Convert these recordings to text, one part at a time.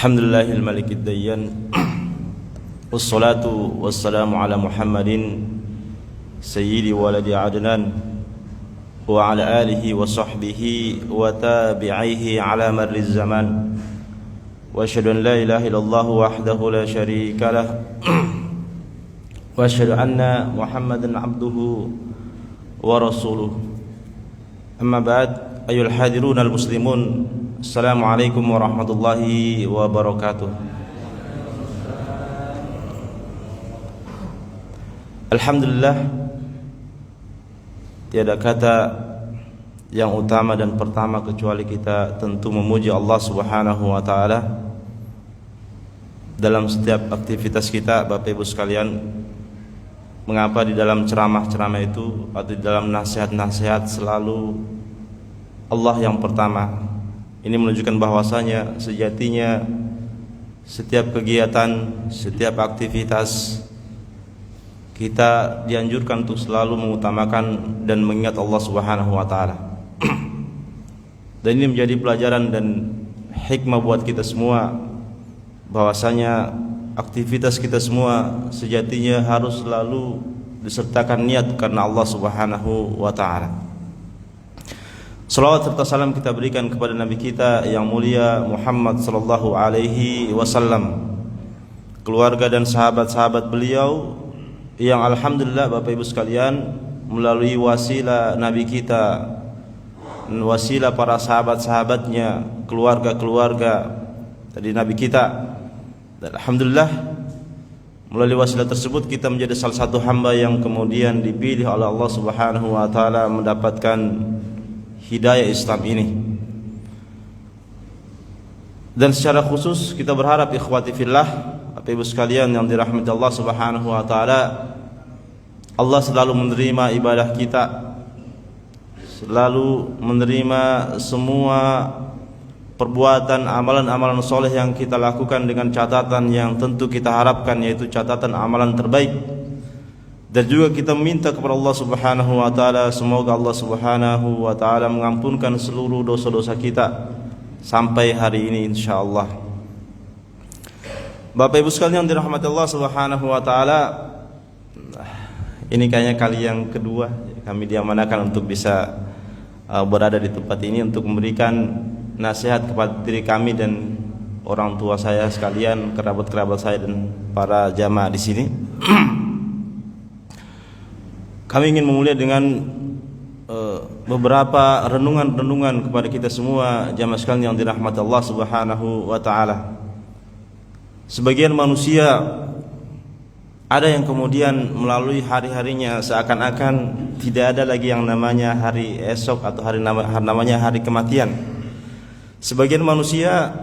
Alhamdulillahil malikid dayyan wassalatu wassalamu ala Muhammadin sayyidi waladi adnan wa ala alihi wa sahbihi wa tabi'ihi ala marriz zaman wa asyhadu an la ilaha illallah wahdahu la syarika lah wa asyhadu anna Muhammadan abduhu wa rasuluh. Amma ba'd, ayyuhal hadirun al muslimun, assalamualaikum warahmatullahi wabarakatuh. Alhamdulillah, tiada kata yang utama dan pertama kecuali kita tentu memuji Allah Subhanahu wa taala dalam setiap aktivitas kita. Bapak Ibu sekalian, mengapa di dalam ceramah-ceramah itu atau di dalam nasihat-nasihat selalu Allah yang pertama? Ini menunjukkan bahwasanya sejatinya setiap kegiatan, setiap aktivitas kita dianjurkan untuk selalu mengutamakan dan mengingat Allah Subhanahu wa taala. Dan ini menjadi pelajaran dan hikmah buat kita semua, bahwasanya aktivitas kita semua sejatinya harus selalu disertakan niat karena Allah Subhanahu wa taala. Salawat serta salam kita berikan kepada Nabi kita yang mulia Muhammad sallallahu alaihi wasallam, keluarga dan sahabat-sahabat beliau yang alhamdulillah Bapak Ibu sekalian melalui wasilah Nabi kita, wasilah para sahabat-sahabatnya, keluarga-keluarga dari Nabi kita, dan alhamdulillah melalui wasilah tersebut kita menjadi salah satu hamba yang kemudian dipilih oleh Allah Subhanahu wa taala mendapatkan hidayah Islam ini. Dan secara khusus kita berharap ikhwati fillah, Bapak Ibu sekalian yang dirahmati Allah Subhanahu wa taala, Allah selalu menerima ibadah kita, selalu menerima semua perbuatan amalan-amalan soleh yang kita lakukan dengan catatan yang tentu kita harapkan, yaitu catatan amalan terbaik. Dan juga kita meminta kepada Allah Subhanahu wa taala semoga Allah Subhanahu wa taala mengampunkan seluruh dosa-dosa kita sampai hari ini insyaallah. Bapak Ibu sekalian yang dirahmati Allah Subhanahu wa taala, ini kayaknya kali yang kedua kami diamanakan untuk bisa berada di tempat ini untuk memberikan nasihat kepada diri kami dan orang tua saya sekalian, kerabat-kerabat saya dan para jamaah di sini. Kami ingin memulai dengan beberapa renungan-renungan kepada kita semua jamaah sekalian yang dirahmati Allah Subhanahu wa taala. Sebagian manusia ada yang kemudian melalui hari-harinya seakan-akan tidak ada lagi yang namanya hari esok atau namanya hari kematian. Sebagian manusia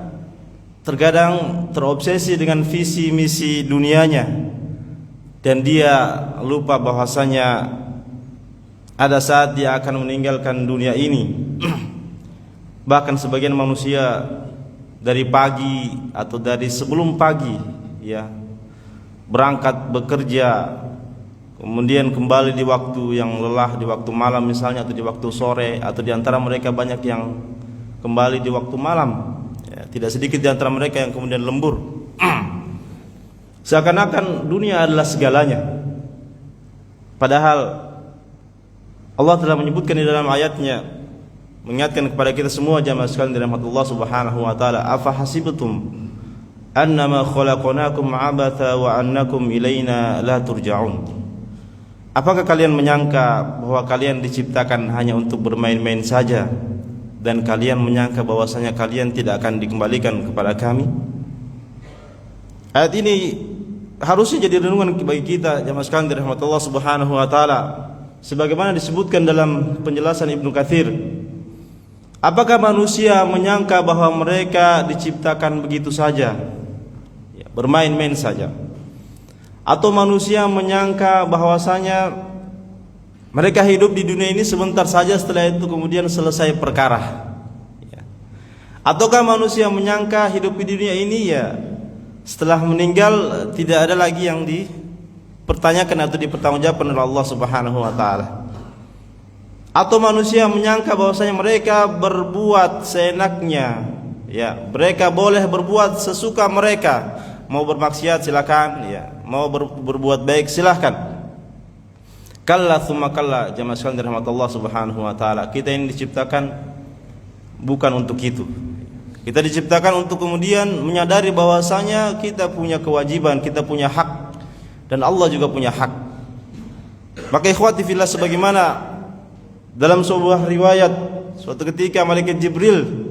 terkadang terobsesi dengan visi misi dunianya dan dia lupa bahwasanya ada saat dia akan meninggalkan dunia ini. Bahkan sebagian manusia dari pagi atau dari sebelum pagi ya berangkat bekerja, kemudian kembali di waktu yang lelah, di waktu malam misalnya, atau di waktu sore, atau di antara mereka banyak yang kembali di waktu malam ya, tidak sedikit di antara mereka yang kemudian lembur. Seakan-akan dunia adalah segalanya, padahal Allah telah menyebutkan di dalam ayatnya, mengingatkan kepada kita semua jamaah sekalian dirahmati Allah Subhanahu wa taala, afa hasibtum annama khalaqnakum abatha wa annakum ilaina la turja'un. Apakah kalian menyangka bahwa kalian diciptakan hanya untuk bermain-main saja dan kalian menyangka bahwasanya kalian tidak akan dikembalikan kepada kami? Ayat ini harusnya jadi renungan bagi kita jamaah sekalian dirahmati Allah Subhanahu wa taala, sebagaimana disebutkan dalam penjelasan Ibnu Katsir. Apakah manusia menyangka bahwa mereka diciptakan begitu saja, ya, bermain-main saja, atau manusia menyangka bahwasanya mereka hidup di dunia ini sebentar saja, setelah itu kemudian selesai perkara, ya. Ataukah manusia menyangka hidup di dunia ini ya setelah meninggal tidak ada lagi yang dipertanyakan atau dipertanggungjawabkan oleh Allah Subhanahu wa taala? Atau manusia menyangka bahwasanya mereka berbuat seenaknya Ya, mereka boleh berbuat sesuka mereka. Mau bermaksiat silakan, ya. Mau berbuat baik silakan. Kalla tsumma kalla, jamaah sekalian dirahmati Allah Subhanahu wa taala. Kita ini diciptakan bukan untuk itu. Kita diciptakan untuk kemudian menyadari bahwasanya kita punya kewajiban, kita punya hak, dan Allah juga punya hak. Maka ikhwati fillah, sebagaimana dalam sebuah riwayat, suatu ketika malaikat Jibril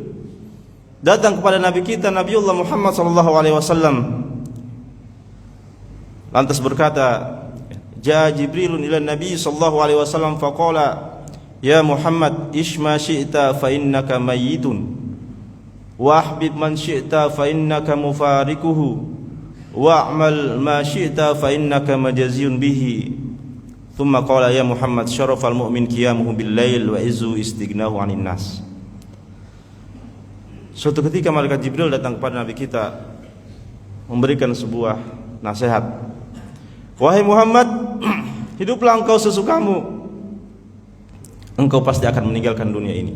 datang kepada Nabi kita Nabiullah Muhammad sallallahu alaihi wasallam, lantas berkata, "Jaa Jibrilun ila Nabi sallallahu alaihi wasallam faqala, ya Muhammad, ish ma syi'ta fa innaka mayyitun, wa ahbib man syi'ta fa innaka mufarikuhu, wa'mal ma syi'ta fa innaka majaziyun bihi." Thumma qala, ya Muhammad, syarafal mu'min qiyamuhu bil lail wa izzu istighnahu 'anil nas. Suatu ketika malaikat Jibril datang kepada Nabi kita memberikan sebuah nasihat. Wahai Muhammad, hiduplah engkau sesukamu, engkau pasti akan meninggalkan dunia ini.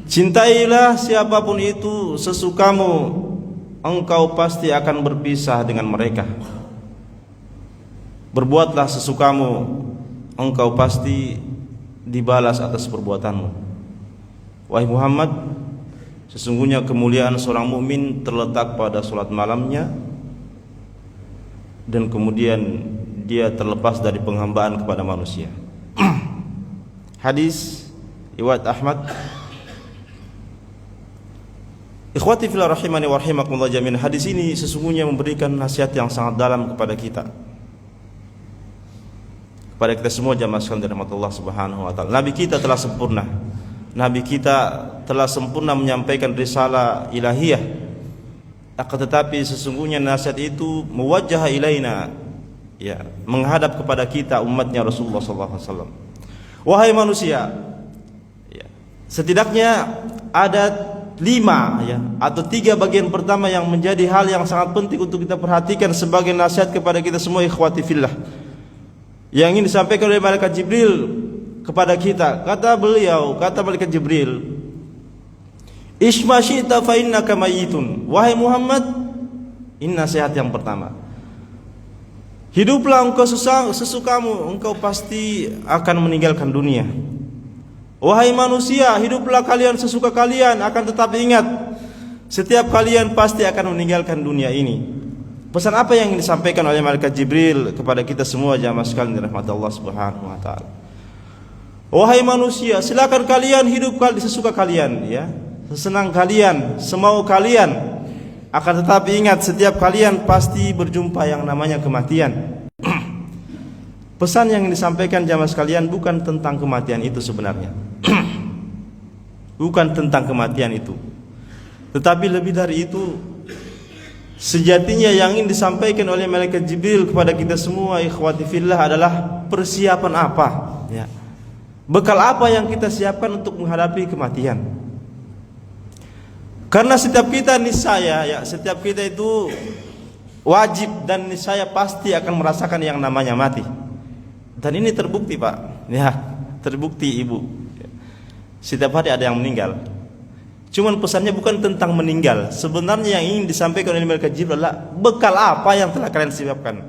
Cintailah siapapun itu sesukamu, engkau pasti akan berpisah dengan mereka. Berbuatlah sesukamu, engkau pasti dibalas atas perbuatanmu. Wahai Muhammad, sesungguhnya kemuliaan seorang mukmin terletak pada salat malamnya, dan kemudian dia terlepas dari penghambaan kepada manusia. Hadis riwayat Ahmad. Ikhwati fillah rahimani wa rahimakumullah jami'an. Hadis ini sesungguhnya memberikan nasihat yang sangat dalam kepada kita. Kepada kita semua jamaah sekalian dirahmati Allah Subhanahu wa taala. Nabi kita telah sempurna. Nabi kita telah sempurna menyampaikan risalah ilahiyah. Akan tetapi sesungguhnya nasihat itu muwajjah ilaina, ya, menghadap kepada kita umatnya Rasulullah sallallahu alaihi wasallam. Wahai manusia, ya, setidaknya ada 5 ya, atau 3 bagian pertama yang menjadi hal yang sangat penting untuk kita perhatikan sebagai nasihat kepada kita semua ikhwati fillah, yang ingin disampaikan oleh malaikat Jibril kepada kita. Kata malaikat Jibril, Isma syi'ta fa innaka mayyitun. Wahai Muhammad, ini nasihat yang pertama. Hiduplah engkau sesukamu, engkau pasti akan meninggalkan dunia. Wahai manusia, hiduplah kalian sesuka kalian, akan tetapi ingat, setiap kalian pasti akan meninggalkan dunia ini. Pesan apa yang disampaikan oleh malaikat Jibril kepada kita semua jamaah sekalian dirahmati Allah Subhanahu wa taala? Wahai manusia, silakan kalian hidup sesuka kalian, ya, sesenang kalian, semau kalian. Akan tetapi ingat, setiap kalian pasti berjumpa yang namanya kematian. Pesan yang disampaikan jamaah sekalian bukan tentang kematian itu sebenarnya. Bukan tentang kematian itu. Tetapi lebih dari itu, sejatinya yang ingin disampaikan oleh malaikat Jibril kepada kita semua ikhwati fillah adalah persiapan apa, ya. Bekal apa yang kita siapkan untuk menghadapi kematian. Karena setiap kita niscaya, ya, setiap kita itu wajib dan niscaya pasti akan merasakan yang namanya mati. Dan ini terbukti, Pak. Ya, terbukti Ibu. Setiap hari ada yang meninggal. Cuman pesannya bukan tentang meninggal. Sebenarnya yang ingin disampaikan oleh malaikat Jibril adalah bekal apa yang telah kalian siapkan.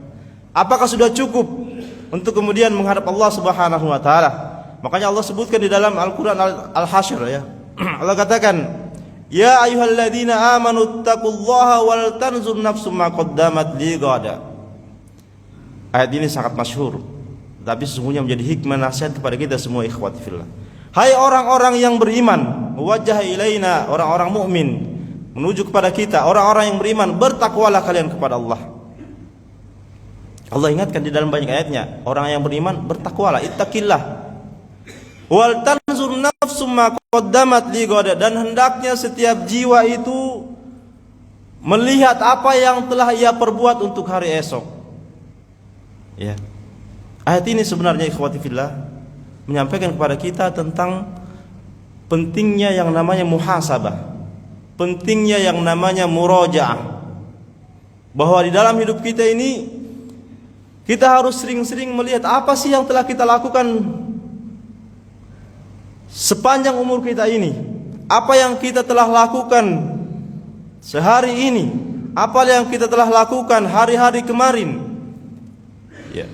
Apakah sudah cukup untuk kemudian menghadap Allah Subhanahu wa taala? Makanya Allah sebutkan di dalam Al-Qur'an Al-Hasyr, ya. Allah katakan, ya ayyuhalladzina amanu taqullaha wal tanzur nafsum ma qaddamat lighada. Ayat ini sangat masyhur, tapi sesungguhnya menjadi hikmah nasihat kepada kita semua ikhwati fillah. Hai orang-orang yang beriman, wajah ilaina, orang-orang mukmin, menuju kepada kita, orang-orang yang beriman, bertakwalah kalian kepada Allah. Allah ingatkan di dalam banyak ayatnya, orang yang beriman bertakwalah, ittaqillah. Wal tanzur nafsum ma qaddamat lighada, dan hendaknya setiap jiwa itu melihat apa yang telah ia perbuat untuk hari esok. Ya. Ayat ini sebenarnya ikhwati fillah menyampaikan kepada kita tentang pentingnya yang namanya muhasabah, pentingnya yang namanya murajaah, bahwa di dalam hidup kita ini kita harus sering-sering melihat apa sih yang telah kita lakukan sepanjang umur kita ini. apa yang kita telah lakukan sehari ini, apa yang kita telah lakukan hari-hari kemarin. Ya.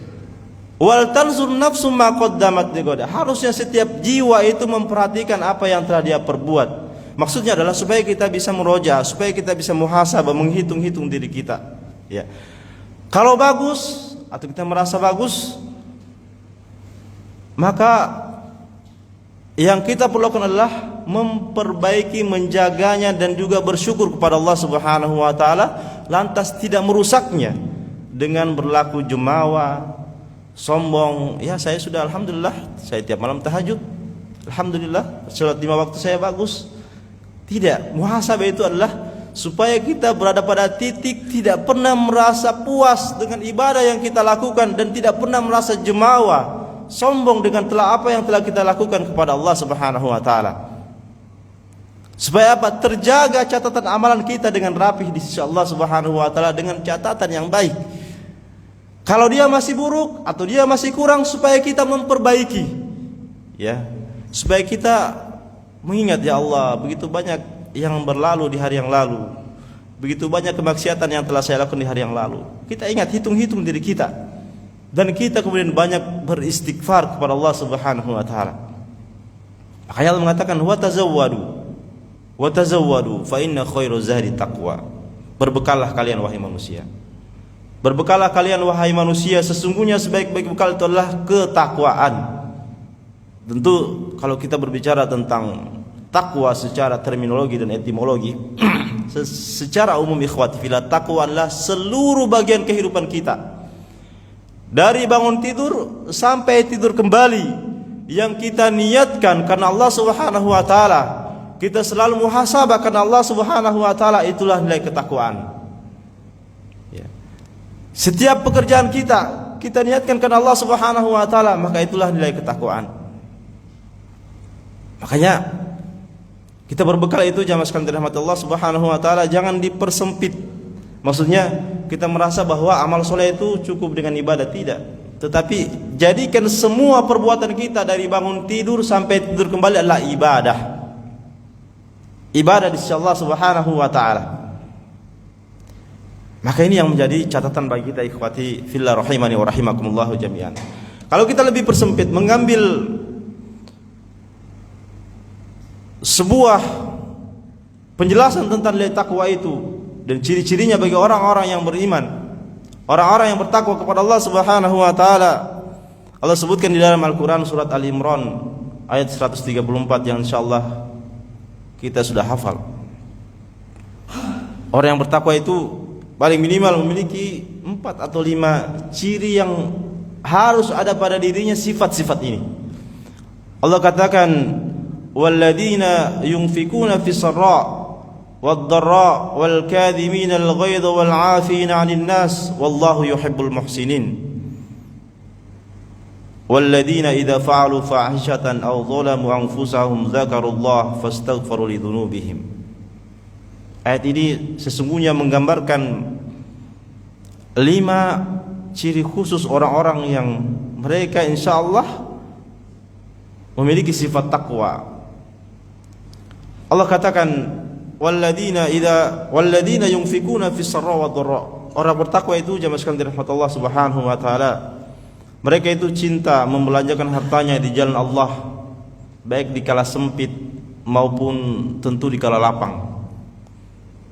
Wal tanzur nafsum ma qaddamat lighad. Harusnya setiap jiwa itu memperhatikan apa yang telah dia perbuat. Maksudnya adalah supaya kita bisa meroja, supaya kita bisa muhasabah, menghitung-hitung diri kita. Ya. Kalau bagus atau kita merasa bagus, maka yang kita perlu lakukan adalah memperbaiki, menjaganya dan juga bersyukur kepada Allah Subhanahu wa taala, lantas tidak merusaknya dengan berlaku jumawa, sombong. Ya, saya sudah alhamdulillah, saya tiap malam tahajud. Alhamdulillah, salat 5 waktu saya bagus. Tidak, muhasabah itu adalah supaya kita berada pada titik tidak pernah merasa puas dengan ibadah yang kita lakukan dan tidak pernah merasa jumawa, sombong dengan apa yang telah kita lakukan kepada Allah Subhanahu wa taala. Supaya apa? Terjaga catatan amalan kita dengan rapih di sisi Allah Subhanahu wa taala dengan catatan yang baik. Kalau dia masih buruk atau dia masih kurang, supaya kita memperbaiki. Ya. Supaya kita mengingat, ya Allah, begitu banyak yang berlalu di hari yang lalu, begitu banyak kemaksiatan yang telah saya lakukan di hari yang lalu. Kita ingat, hitung-hitung diri kita, dan kita kemudian banyak beristighfar kepada Allah Subhanahu wa taala. Makanya Allah mengatakan, wa tazawwadu fa inna khairu zadi taqwa. Berbekallah kalian wahai manusia. Berbekallah kalian wahai manusia, sesungguhnya sebaik-baik bekal itu adalah ketakwaan. Tentu kalau kita berbicara tentang takwa secara terminologi dan etimologi, secara umum ikhwati fillah, takwa adalah seluruh bagian kehidupan kita. Dari bangun tidur sampai tidur kembali, yang kita niatkan karena Allah Subhanahu wa taala, kita selalu muhasabah karena Allah Subhanahu wa taala, itulah nilai ketakwaan. Ya. Setiap pekerjaan kita niatkan karena Allah Subhanahu wa taala, maka itulah nilai ketakwaan. Makanya kita berbekal itu, jamaah sekalian dirahmati Allah Subhanahu wa taala, jangan dipersempit. Maksudnya kita merasa bahwa amal soleh itu cukup dengan ibadah, tidak. Tetapi jadikan semua perbuatan kita dari bangun tidur sampai tidur kembali adalah ibadah. Ibadah di sisi Allah Subhanahu wa taala. Maka ini yang menjadi catatan bagi kita ikhwati fillah rahimani wa rahimakumullah jami'an. Kalau kita lebih persempit, mengambil sebuah penjelasan tentang nilai takwa itu dan ciri-cirinya bagi orang-orang yang beriman, orang-orang yang bertakwa kepada Allah Subhanahu wa taala, Allah sebutkan di dalam Al-Qur'an surat Al-Imran ayat 134 yang insyaallah kita sudah hafal. Orang yang bertakwa itu paling minimal memiliki 4 atau 5 ciri yang harus ada pada dirinya, sifat-sifat ini. Allah katakan, walladzina yunfikuna fis sarra wad dharra wal kadhimina al ghaidha wal 'afina 'anil nas wallahu yuhibbul muhsinin. Walladzina idza fa'alu fahishatan aw dhalamu anfusahum dzakarullaha fastaghfiru lidzunubihim. Ayat ini sesungguhnya menggambarkan 5 ciri khusus orang-orang yang mereka insyaallah memiliki sifat takwa. Allah katakan, walladzina yunfikuna fis sarra wad dharra. Orang bertakwa itu jamaah sekalian dirahmati Allah Subhanahu wa taala, mereka itu cinta membelanjakan hartanya di jalan Allah, baik di kala sempit maupun tentu di kala lapang.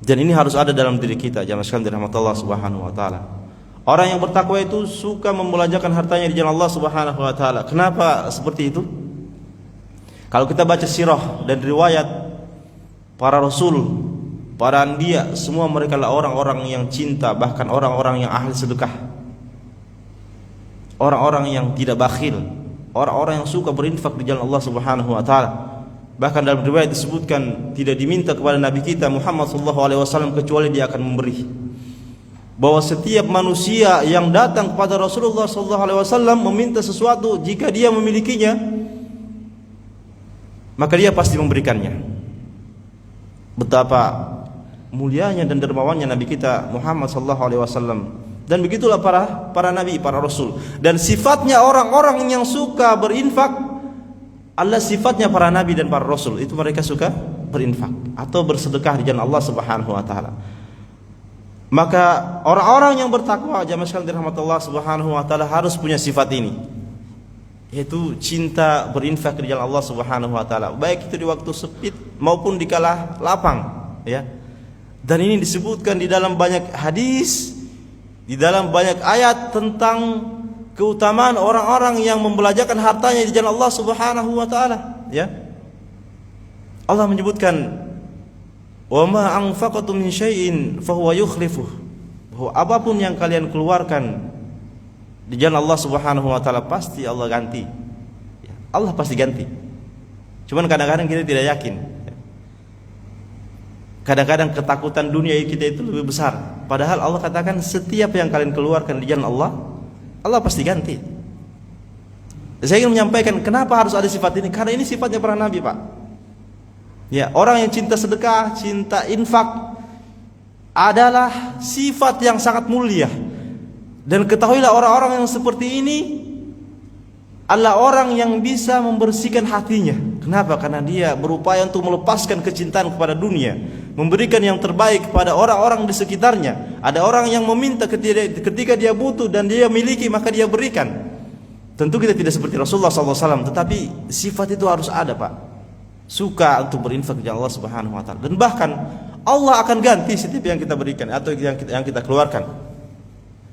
Dan ini harus ada dalam diri kita jamaah sekalian dirahmati Allah Subhanahu wa taala. Orang yang bertakwa itu suka membelanjakan hartanya di jalan Allah Subhanahu wa taala. Kenapa seperti itu? Kalau kita baca sirah dan riwayat para rasul, para anbiya, semua mereka adalah orang-orang yang cinta, bahkan orang-orang yang ahli sedekah, orang-orang yang tidak bakhil, orang-orang yang suka berinfak di jalan Allah Subhanahu wa taala. Bahkan dalam riwayat disebutkan tidak diminta kepada Nabi kita Muhammad sallallahu alaihi wasallam kecuali dia akan memberi. Bahwa setiap manusia yang datang kepada Rasulullah sallallahu alaihi wasallam meminta sesuatu, jika dia memilikinya, maka dia pasti memberikannya. Betapa mulianya dan dermawannya Nabi kita Muhammad sallallahu alaihi wasallam. Dan begitulah para nabi, para rasul. Dan sifatnya orang-orang yang suka berinfak adalah sifatnya para nabi dan para rasul. Itu mereka suka berinfak atau bersedekah di jalan Allah Subhanahu wa taala. Maka orang-orang yang bertakwa, jamaah sekalian dirahmati Allah Subhanahu wa taala, harus punya sifat ini, yaitu cinta berinfak di jalan Allah Subhanahu wa taala, baik itu di waktu sempit maupun di kala lapang, ya. Dan ini disebutkan di dalam banyak hadis, di dalam banyak ayat tentang keutamaan orang-orang yang membelanjakan hartanya di jalan Allah Subhanahu wa taala, ya. Allah menyebutkan, "Wa ma anfaqtum min syai'in fa huwa yukhlifuh." Bahwa apapun yang kalian keluarkan di jalan Allah Subhanahu wa taala pasti Allah ganti. Ya, Allah pasti ganti. Cuman kadang-kadang kita tidak yakin. Kadang-kadang ketakutan dunia kita itu lebih besar. Padahal Allah katakan setiap yang kalian keluarkan di jalan Allah, Allah pasti ganti. Saya ingin menyampaikan kenapa harus ada sifat ini. Karena ini sifatnya para nabi, Pak. Ya, orang yang cinta sedekah, cinta infak adalah sifat yang sangat mulia. Dan ketahuilah orang-orang yang seperti ini adalah orang yang bisa membersihkan hatinya. Kenapa? Karena dia berupaya untuk melepaskan kecintaan kepada dunia, memberikan yang terbaik kepada orang-orang di sekitarnya. Ada orang yang meminta ketika dia butuh dan dia miliki, maka dia berikan. Tentu kita tidak seperti Rasulullah SAW, tetapi sifat itu harus ada, Pak. Suka untuk berinfak kepada Allah Subhanahu wa taala. Dan bahkan Allah akan ganti setiap yang kita berikan atau yang kita keluarkan.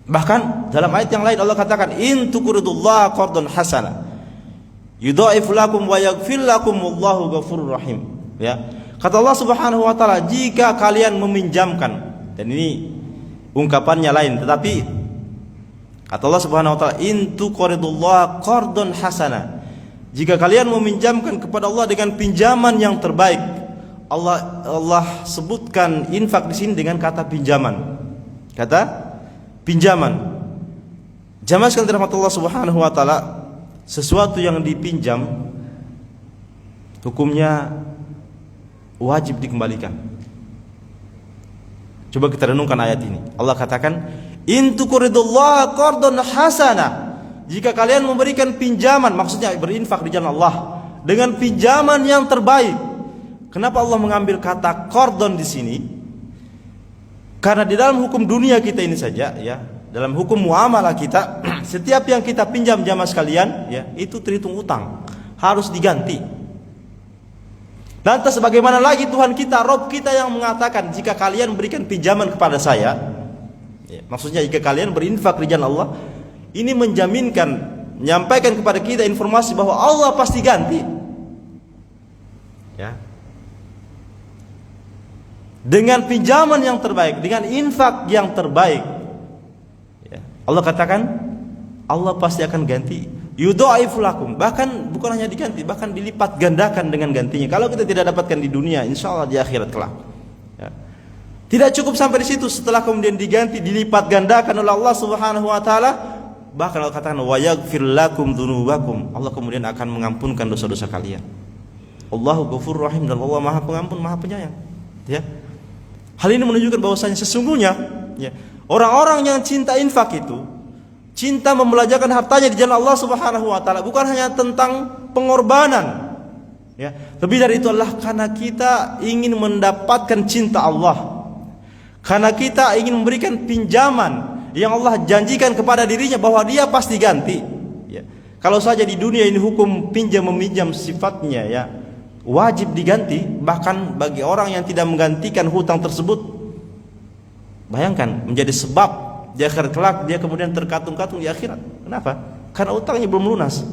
Bahkan dalam ayat yang lain Allah katakan, "In tuqridullaha qardan hasana yudha'if lakum wa yaghfir lakum wallahu ghafurur rahim." Ya. Kata Allah Subhanahu wa taala, jika kalian meminjamkan, dan ini ungkapannya lain, tetapi kata Allah Subhanahu wa taala, "In tuqridullaha qardan hasana." Jika kalian meminjamkan kepada Allah dengan pinjaman yang terbaik. Allah sebutkan infak di sini dengan kata pinjaman. Kata pinjaman. Jamaah sekalian dirahmati Allah Subhanahu wa taala, sesuatu yang dipinjam hukumnya wajib dikembalikan. Coba kita renungkan ayat ini. Allah katakan, "In tuqridullaha qardan hasana." Jika kalian memberikan pinjaman, maksudnya berinfak di jalan Allah dengan pinjaman yang terbaik. Kenapa Allah mengambil kata qardon di sini? Karena di dalam hukum dunia kita ini saja, ya, dalam hukum muamalah kita, setiap yang kita pinjam jamaah sekalian, ya, itu terhitung utang, harus diganti. Lantas bagaimana lagi Tuhan kita, Rob kita yang mengatakan, jika kalian berikan pinjaman kepada saya, ya, maksudnya jika kalian berinfak di jalan Allah, ini menjaminkan, menyampaikan kepada kita informasi bahwa Allah pasti ganti, ya, dengan pinjaman yang terbaik, dengan infak yang terbaik, ya. Allah katakan Allah pasti akan ganti, yudha'if lakum, bahkan bukan hanya diganti, bahkan dilipat gandakan dengan gantinya. Kalau kita tidak dapatkan di dunia, insya Allah di akhirat kelak, ya. Tidak cukup sampai di situ, setelah kemudian diganti, dilipat gandakan oleh Allah Subhanahu wa taala, bahkan Allah katakan wa yaghfir lakum dzunubakum, Allah kemudian akan mengampunkan dosa-dosa kalian. Allahu Ghafurur Rahim, dan Allah Maha Pengampun, Maha Penyayang, ya. Hal ini menunjukkan bahwasanya sesungguhnya, ya, orang-orang yang cinta infak itu, cinta membelanjakan hartanya di jalan Allah Subhanahu wa taala, bukan hanya tentang pengorbanan, ya. Lebih dari itu adalah karena kita ingin mendapatkan cinta Allah. Karena kita ingin memberikan pinjaman yang Allah janjikan kepada dirinya bahwa dia pasti ganti, ya. Kalau saja di dunia ini hukum pinjam meminjam sifatnya, ya, wajib diganti, bahkan bagi orang yang tidak menggantikan hutang tersebut, bayangkan menjadi sebab di akhirat kelak dia kemudian terkatung-katung di akhirat. Kenapa? Karena hutangnya belum lunas,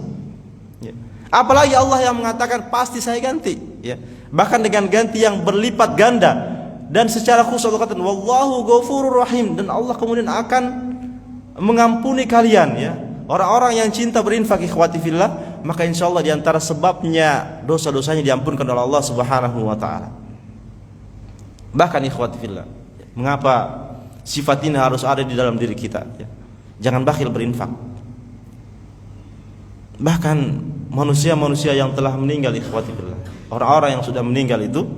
ya. Apalagi Allah yang mengatakan pasti saya ganti, ya, bahkan dengan ganti yang berlipat ganda. Dan secara khusus Allah katakan wallahu ghafurur rahim, dan Allah kemudian akan mengampuni kalian, ya. Orang-orang yang cinta berinfak ikhwati fillah, maka insyaallah di antara sebabnya dosa-dosanya diampunkan oleh Allah Subhanahu wa taala. Bahkan ikhwati fillah, mengapa sifat ini harus ada di dalam diri kita, ya? Jangan bakhil berinfak. Bahkan manusia-manusia yang telah meninggal ikhwati fillah, orang-orang yang sudah meninggal itu,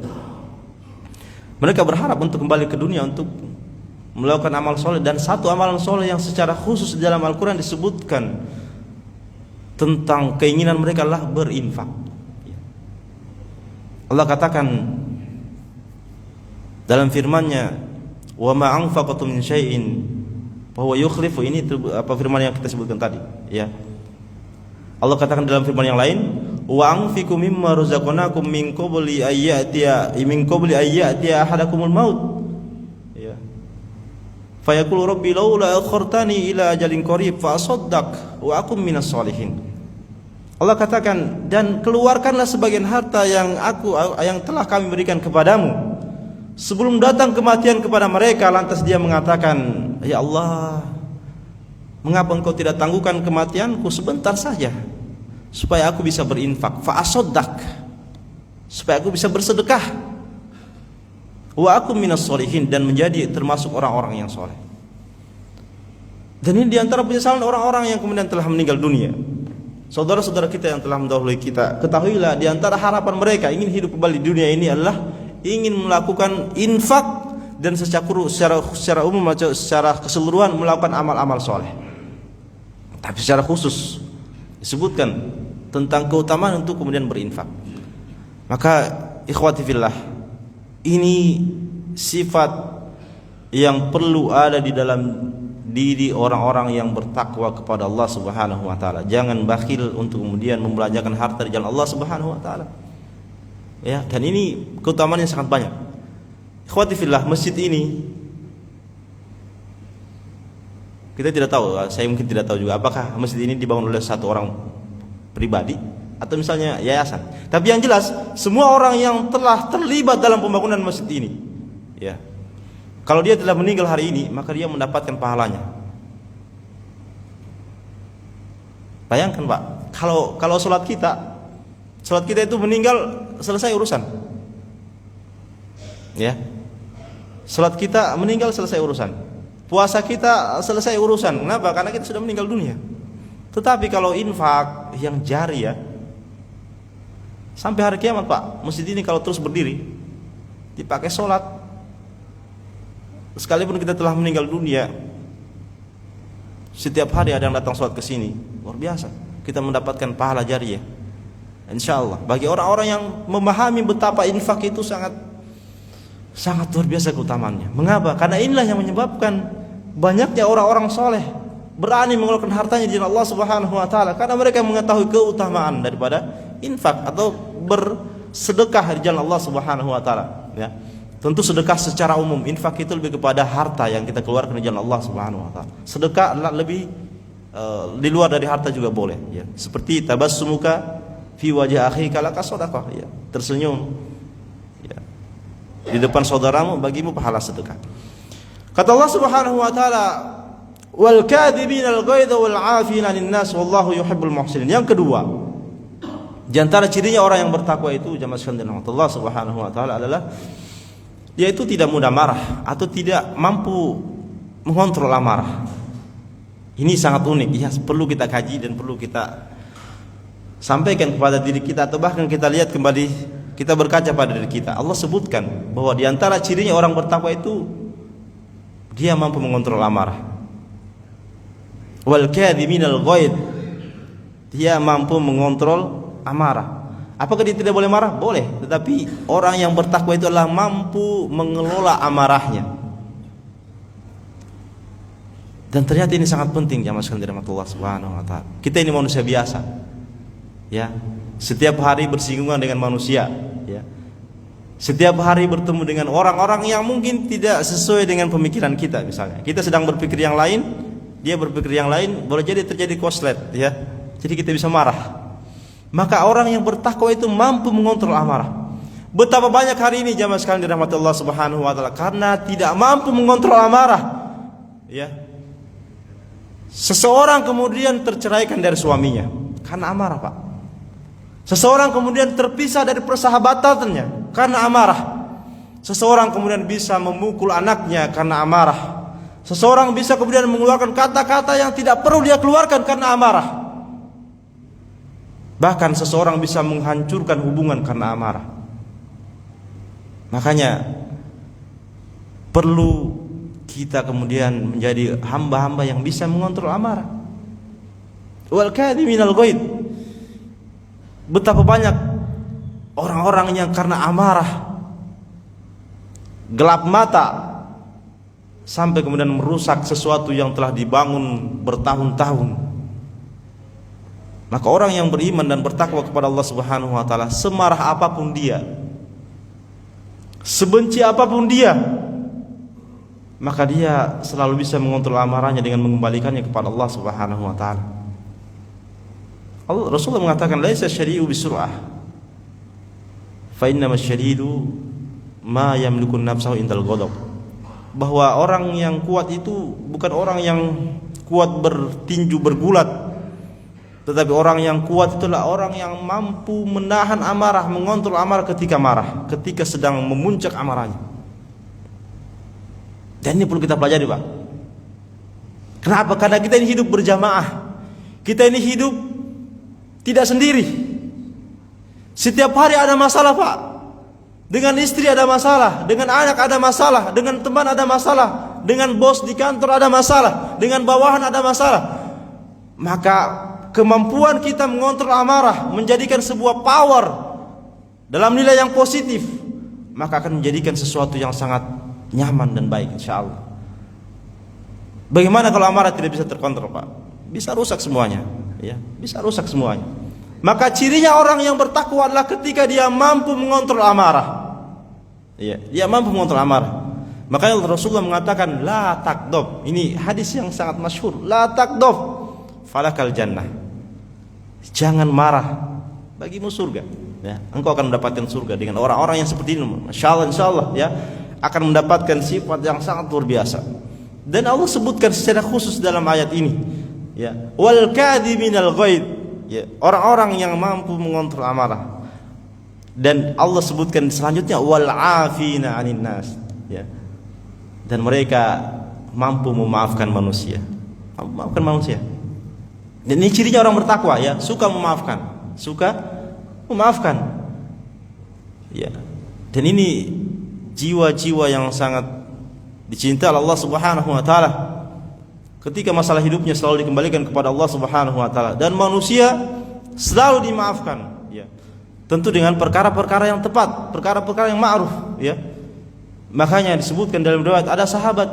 mereka berharap untuk kembali ke dunia untuk melakukan amal soleh, dan satu amalan soleh yang secara khusus di dalam Al-Quran disebutkan tentang keinginan mereka adalah berinfak. Allah katakan dalam firman-Nya, "Wa ma anfaqtum min syai'in fa huwa yukhlifu." Ini apa firman yang kita sebutkan tadi, ya. Allah katakan dalam firman yang lain, "Wa anfiqu mimma razaqnakum min qabli ayyatiya ahadakumul maut." Ya. Fa yaqulu rabbi laula akhartani ila ajalin qarib fa asaddaq wa akum minas sholihin. Allah katakan, dan keluarkanlah sebagian harta yang telah kami berikan kepadamu sebelum datang kematian kepada mereka. Lantas dia mengatakan, "Ya Allah, mengapa engkau tidak tangguhkan kematianku sebentar saja supaya aku bisa berinfak, fa asaddaq, supaya aku bisa bersedekah, wa akum minas sholihin, dan menjadi termasuk orang-orang yang soleh." Dan ini diantara penyesalan orang-orang yang kemudian telah meninggal dunia. Saudara-saudara kita yang telah mendahului kita, ketahuilah diantara harapan mereka ingin hidup kembali di dunia ini adalah ingin melakukan infak dan secara umum atau secara keseluruhan melakukan amal-amal soleh. Tapi secara khusus disebutkan tentang keutamaan untuk kemudian berinfak. Maka ikhwati fillah, ini sifat yang perlu ada di dalam diri orang-orang yang bertakwa kepada Allah Subhanahu wa taala. Jangan bakhil untuk kemudian membelanjakan harta di jalan Allah Subhanahu wa taala. Ya, dan ini keutamaannya sangat banyak. Ikhwati fillah, masjid ini kita tidak tahu, saya mungkin tidak tahu juga apakah masjid ini dibangun oleh satu orang pribadi atau misalnya yayasan. Tapi yang jelas semua orang yang telah terlibat dalam pembangunan masjid ini, ya, kalau dia telah meninggal hari ini, maka dia mendapatkan pahalanya. Bayangkan Pak, kalau sholat kita itu meninggal, selesai urusan. Ya, sholat kita meninggal, selesai urusan. Puasa kita selesai urusan. Kenapa? Karena kita sudah meninggal dunia. Tetapi kalau infak yang jariyah, sampai hari kiamat Pak, masjid ini kalau terus berdiri, dipakai sholat, sekalipun kita telah meninggal dunia, setiap hari ada yang datang sholat ke sini, luar biasa. Kita mendapatkan pahala jariyah, insyaallah. Bagi orang-orang yang memahami betapa infak itu sangat luar biasa keutamaannya. Mengapa? Karena inilah yang menyebabkan banyaknya orang-orang soleh berani mengeluarkan hartanya di jalan Allah Subhanahu wa taala, karena mereka mengetahui keutamaan daripada infak atau bersedekah di jalan Allah Subhanahu wa taala, ya. Tentu sedekah secara umum, infak itu lebih kepada harta yang kita keluarkan di jalan Allah Subhanahu wa taala. Sedekah lebih di luar dari harta juga boleh, ya. Seperti tabassumuka fi wajhi akhika laka shadaqah, ya. Tersenyum, ya, di depan saudaramu bagimu pahala sedekah. Kata Allah Subhanahu wa taala, "Wal kadhibina al-ghaidha wal 'afina 'anil nas wallahu yuhibbul muhsinin." Yang kedua, di antara cirinya orang yang bertakwa itu, jamaah sekalian, Allah Subhanahu wa taala adalah yaitu tidak mudah marah atau tidak mampu mengontrol amarah. Ini sangat unik, ya, perlu kita kaji dan perlu kita sampaikan kepada diri kita, atau bahkan kita lihat kembali, kita berkaca pada diri kita. Allah sebutkan bahwa di antara cirinya orang bertakwa itu dia mampu mengontrol amarah. Wal kadhiminal ghaid, dia mampu mengontrol amarah. Apakah dia tidak boleh marah? Boleh. Tetapi orang yang bertakwa itu adalah mampu mengelola amarahnya. Dan ternyata ini sangat penting, jamaah sekalian rahmatullah subhanahu wa ta'ala. Kita ini manusia biasa, ya. Setiap hari bersinggungan dengan manusia, ya. Setiap hari bertemu dengan orang-orang yang mungkin tidak sesuai dengan pemikiran kita. Misalnya kita sedang berpikir yang lain, dia berpikir yang lain, boleh jadi terjadi koslet, ya. Jadi kita bisa marah. Maka orang yang bertakwa itu mampu mengontrol amarah. Betapa banyak hari ini jamaah sekalian dirahmati Allah Subhanahu wa taala, karena tidak mampu mengontrol amarah, ya. Seseorang kemudian terceraikan dari suaminya karena amarah, Pak. Seseorang kemudian terpisah dari persahabatannya karena amarah. Seseorang kemudian bisa memukul anaknya karena amarah. Seseorang bisa kemudian mengeluarkan kata-kata yang tidak perlu dia keluarkan karena amarah. Bahkan seseorang bisa menghancurkan hubungan karena amarah. Makanya perlu kita kemudian menjadi hamba-hamba yang bisa mengontrol amarah. Wal kadhiminal ghaid. Betapa banyak orang-orang yang karena amarah gelap mata, sampai kemudian merusak sesuatu yang telah dibangun bertahun-tahun. Maka orang yang beriman dan bertakwa kepada Allah Subhanahu wa taala, semarah apapun dia, sebenci apapun dia, maka dia selalu bisa mengontrol amarahnya dengan mengembalikannya kepada Allah Subhanahu wa taala. Rasulullah mengatakan, laisa syari'u bisur'ah, fa innama syadidu ma yamliku nafsahu indal ghadab. Bahwa orang yang kuat itu bukan orang yang kuat bertinju bergulat, tetapi orang yang kuat itulah orang yang mampu menahan amarah, mengontrol amarah ketika marah, ketika sedang memuncak amarahnya. Dan ini perlu kita pelajari, Pak. Kenapa? Karena kita ini hidup berjamaah. Kita ini hidup tidak sendiri. Setiap hari ada masalah, Pak. Dengan istri ada masalah, dengan anak ada masalah, dengan teman ada masalah, dengan bos di kantor ada masalah, dengan bawahan ada masalah. Maka kemampuan kita mengontrol amarah, menjadikan sebuah power dalam nilai yang positif, maka akan menjadikan sesuatu yang sangat nyaman dan baik, insyaallah. Bagaimana kalau amarah tidak bisa terkontrol, Pak? Bisa rusak semuanya, ya, bisa rusak semuanya. Maka cirinya orang yang bertakwa adalah ketika dia mampu mengontrol amarah. Ya, dia mampu mengontrol amarah. Makanya Rasulullah mengatakan la takdob. Ini hadis yang sangat masyhur. La takdob, falakal jannah. Jangan marah, bagimu surga. Ya, engkau akan mendapatkan surga dengan orang-orang yang seperti ini. Masyaallah, insyaallah, ya, akan mendapatkan sifat yang sangat luar biasa. Dan Allah sebutkan secara khusus dalam ayat ini, ya, wal kadhiminal ghaid, ya, orang-orang yang mampu mengontrol amarah. Dan Allah sebutkan selanjutnya wal afina 'anin nas, ya. Dan mereka mampu memaafkan manusia. Memaafkan manusia. Dan ini cirinya orang bertakwa, ya, suka memaafkan, suka memaafkan. Ya. Dan ini jiwa-jiwa yang sangat dicintai Allah Subhanahu wa taala. Ketika masalah hidupnya selalu dikembalikan kepada Allah Subhanahu wa taala, dan manusia selalu dimaafkan, ya. Tentu dengan perkara-perkara yang tepat, perkara-perkara yang ma'ruf, ya. Makanya disebutkan dalam riwayat ada sahabat,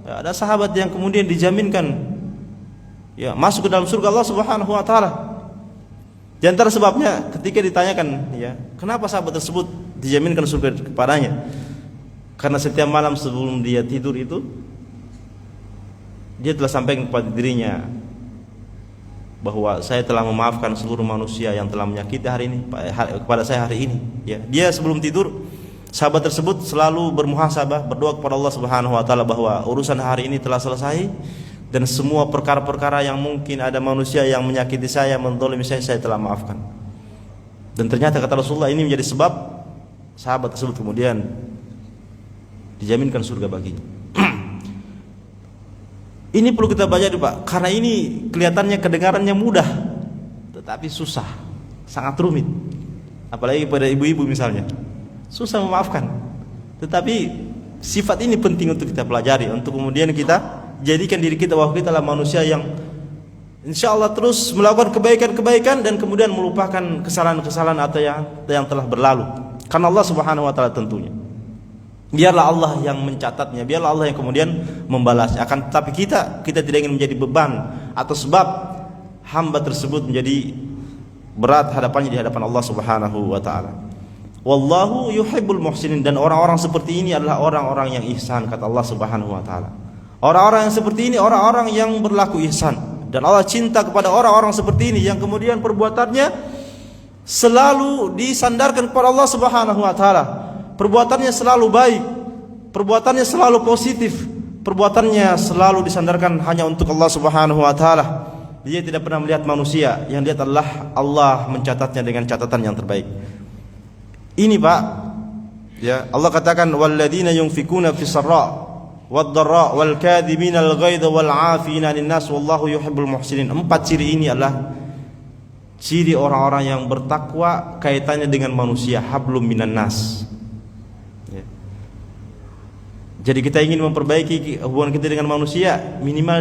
ya, ada sahabat yang kemudian dijaminkan, ya, masuk ke dalam surga Allah Subhanahu wa taala. Di antara sebabnya ketika ditanyakan, ya, kenapa sahabat tersebut dijaminkan surga kepadanya? Karena setiap malam sebelum dia tidur itu, dia telah sampaikan kepada dirinya bahwa saya telah memaafkan seluruh manusia yang telah menyakiti hari ini kepada saya hari ini, ya. Dia sebelum tidur, sahabat tersebut selalu bermuhasabah, berdoa kepada Allah Subhanahu wa taala bahwa urusan hari ini telah selesai, dan semua perkara-perkara yang mungkin ada manusia yang menyakiti saya, menzalimi saya telah maafkan. Dan ternyata kata Rasulullah, ini menjadi sebab sahabat tersebut kemudian dijaminkan surga baginya. Ini perlu kita baca, Pak, karena ini kelihatannya kedengarannya mudah, tetapi susah, sangat rumit. Apalagi pada ibu-ibu misalnya, susah memaafkan. Tetapi sifat ini penting untuk kita pelajari, untuk kemudian kita jadikan diri kita bahwa kita adalah manusia yang insyaallah terus melakukan kebaikan-kebaikan dan kemudian melupakan kesalahan-kesalahan atau yang telah berlalu. Karena Allah Subhanahu wa taala tentunya, biarlah Allah yang mencatatnya, biarlah Allah yang kemudian membalasnya. Akan tetapi kita tidak ingin menjadi beban atau sebab hamba tersebut menjadi berat hadapannya di hadapan Allah Subhanahu wa taala. Wallahu yuhibbul muhsinin, dan orang-orang seperti ini adalah orang-orang yang ihsan, kata Allah Subhanahu wa taala. Orang-orang yang seperti ini orang-orang yang berlaku ihsan, dan Allah cinta kepada orang-orang seperti ini yang kemudian perbuatannya selalu disandarkan kepada Allah Subhanahu wa taala. Perbuatannya selalu baik, perbuatannya selalu positif, perbuatannya selalu disandarkan hanya untuk Allah Subhanahu wa taala. Dia tidak pernah melihat manusia, yang dia adalah Allah mencatatnya dengan catatan yang terbaik. Ini, Pak, ya, Allah katakan walladzina yunfikuna fis sarra wad-dharra wal kadhiminal ghaidha wal 'afina 'anil nas wallahu yuhibbul muhsinin. 4 ciri ini adalah ciri orang-orang yang bertakwa kaitannya dengan manusia, hablum minan nas. Jadi kita ingin memperbaiki hubungan kita dengan manusia, minimal